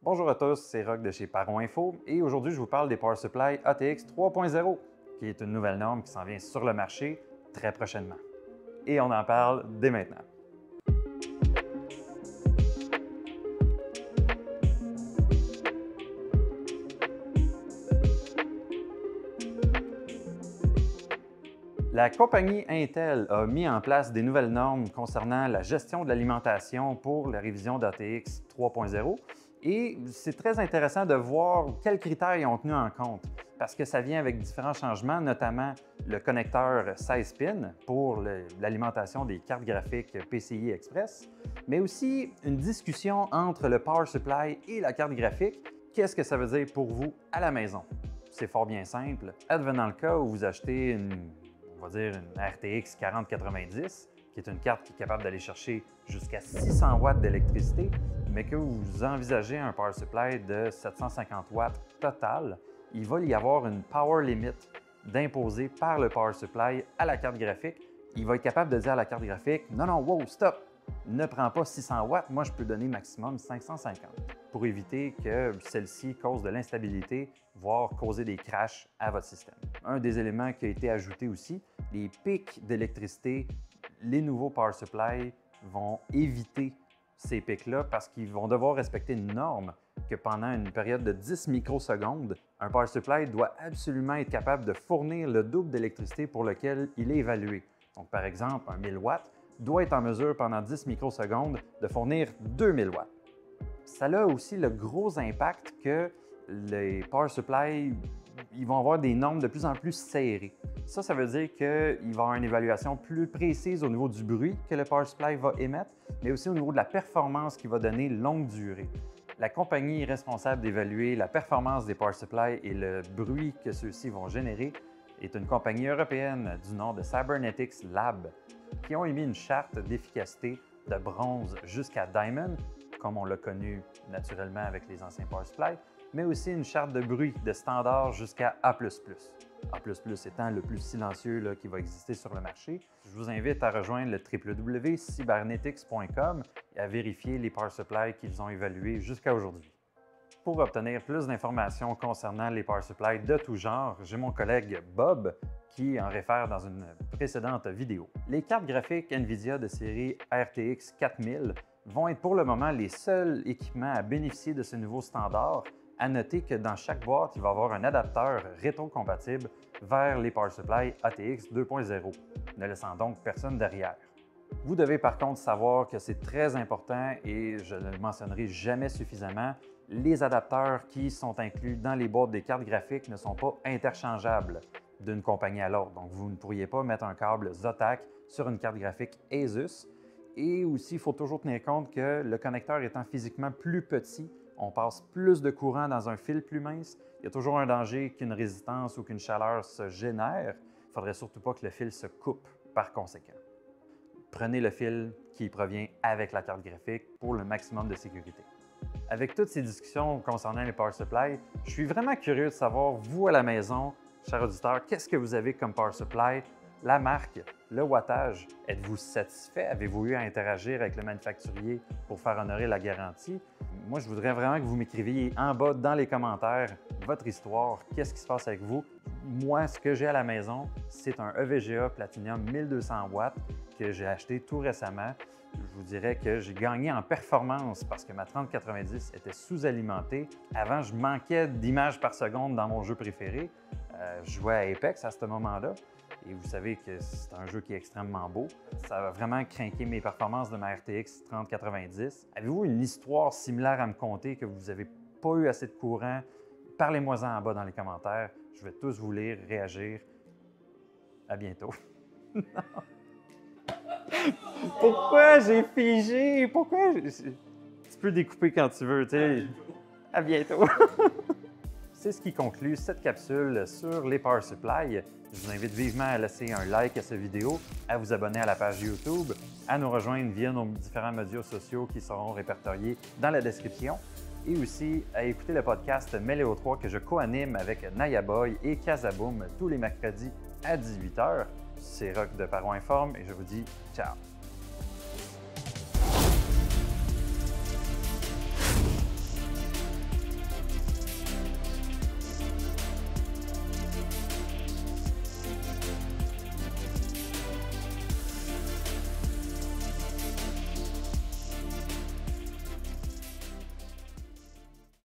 Bonjour à tous, c'est Rock de chez Paro Info et aujourd'hui je vous parle des Power Supply ATX 3.0 qui est une nouvelle norme qui s'en vient sur le marché très prochainement. Et on en parle dès maintenant. La compagnie Intel a mis en place des nouvelles normes concernant la gestion de l'alimentation pour la révision d'ATX 3.0 et c'est très intéressant de voir quels critères ils ont tenu en compte parce que ça vient avec différents changements, notamment le connecteur 16 pins pour l'alimentation des cartes graphiques PCI Express, mais aussi une discussion entre le Power Supply et la carte graphique. Qu'est-ce que ça veut dire pour vous à la maison? C'est fort bien simple. Advenant le cas où vous achetez on va dire une RTX 4090, qui est une carte qui est capable d'aller chercher jusqu'à 600 watts d'électricité, mais que vous envisagez un power supply de 750 watts total, il va y avoir une power limit d'imposer par le power supply à la carte graphique. Il va être capable de dire à la carte graphique « Non, non, wow, stop! Ne prends pas 600 watts, moi je peux donner maximum 550 » pour éviter que celle-ci cause de l'instabilité, voire causer des crashs à votre système. Un des éléments qui a été ajouté aussi, les pics d'électricité, les nouveaux power supply vont éviter ces pics-là parce qu'ils vont devoir respecter une norme que pendant une période de 10 microsecondes, un power supply doit absolument être capable de fournir le double d'électricité pour lequel il est évalué. Donc, par exemple, un 1000 watts doit être en mesure pendant 10 microsecondes de fournir 2000 watts. Ça a aussi le gros impact que les power supply ils vont avoir des normes de plus en plus serrées. Ça veut dire qu'il va y avoir une évaluation plus précise au niveau du bruit que le power supply va émettre, mais aussi au niveau de la performance qu'il va donner longue durée. La compagnie responsable d'évaluer la performance des power supply et le bruit que ceux-ci vont générer est une compagnie européenne du nom de Cybernetics Lab, qui ont émis une charte d'efficacité de bronze jusqu'à Diamond, comme on l'a connu naturellement avec les anciens power supply, mais aussi une charte de bruit de standard jusqu'à A++. A++ étant le plus silencieux qui va exister sur le marché. Je vous invite à rejoindre le www.cybernetics.com et à vérifier les power supply qu'ils ont évalués jusqu'à aujourd'hui. Pour obtenir plus d'informations concernant les power supply de tout genre, j'ai mon collègue Bob qui en réfère dans une précédente vidéo. Les cartes graphiques NVIDIA de série RTX 4000 vont être pour le moment les seuls équipements à bénéficier de ce nouveau standard. À noter que dans chaque boîte, il va y avoir un adapteur rétro-compatible vers les Power Supply ATX 2.0, ne laissant donc personne derrière. Vous devez par contre savoir que c'est très important et je ne le mentionnerai jamais suffisamment, les adapteurs qui sont inclus dans les boîtes des cartes graphiques ne sont pas interchangeables d'une compagnie à l'autre. Donc, vous ne pourriez pas mettre un câble Zotac sur une carte graphique Asus. Et aussi, il faut toujours tenir compte que le connecteur étant physiquement plus petit, on passe plus de courant dans un fil plus mince. Il y a toujours un danger qu'une résistance ou qu'une chaleur se génère. Il ne faudrait surtout pas que le fil se coupe par conséquent. Prenez le fil qui provient avec la carte graphique pour le maximum de sécurité. Avec toutes ces discussions concernant les power supply, je suis vraiment curieux de savoir, vous à la maison, chers auditeurs, qu'est-ce que vous avez comme power supply? La marque, le wattage, êtes-vous satisfait? Avez-vous eu à interagir avec le manufacturier pour faire honorer la garantie? Moi, je voudrais vraiment que vous m'écriviez en bas dans les commentaires votre histoire, qu'est-ce qui se passe avec vous? Moi, ce que j'ai à la maison, c'est un EVGA Platinum 1200 watts que j'ai acheté tout récemment. Je vous dirais que j'ai gagné en performance parce que ma 3090 était sous-alimentée. Avant, je manquais d'images par seconde dans mon jeu préféré. Je jouais à Apex à ce moment-là. Et vous savez que c'est un jeu qui est extrêmement beau. Ça va vraiment craquer mes performances de ma RTX 3090. Avez-vous une histoire similaire à me conter que vous n'avez pas eu assez de courant? Parlez-moi-en en bas dans les commentaires. Je vais tous vous lire, réagir. À bientôt. Pourquoi j'ai figé? Pourquoi? Tu peux découper quand tu veux, tu sais. À bientôt. C'est ce qui conclut cette capsule sur les Power Supply. Je vous invite vivement à laisser un like à cette vidéo, à vous abonner à la page YouTube, à nous rejoindre via nos différents médias sociaux qui seront répertoriés dans la description et aussi à écouter le podcast Méléo 3 que je co-anime avec Naya Boy et Kazaboom tous les mercredis à 18 h. C'est Rock de Paro Informe et je vous dis ciao!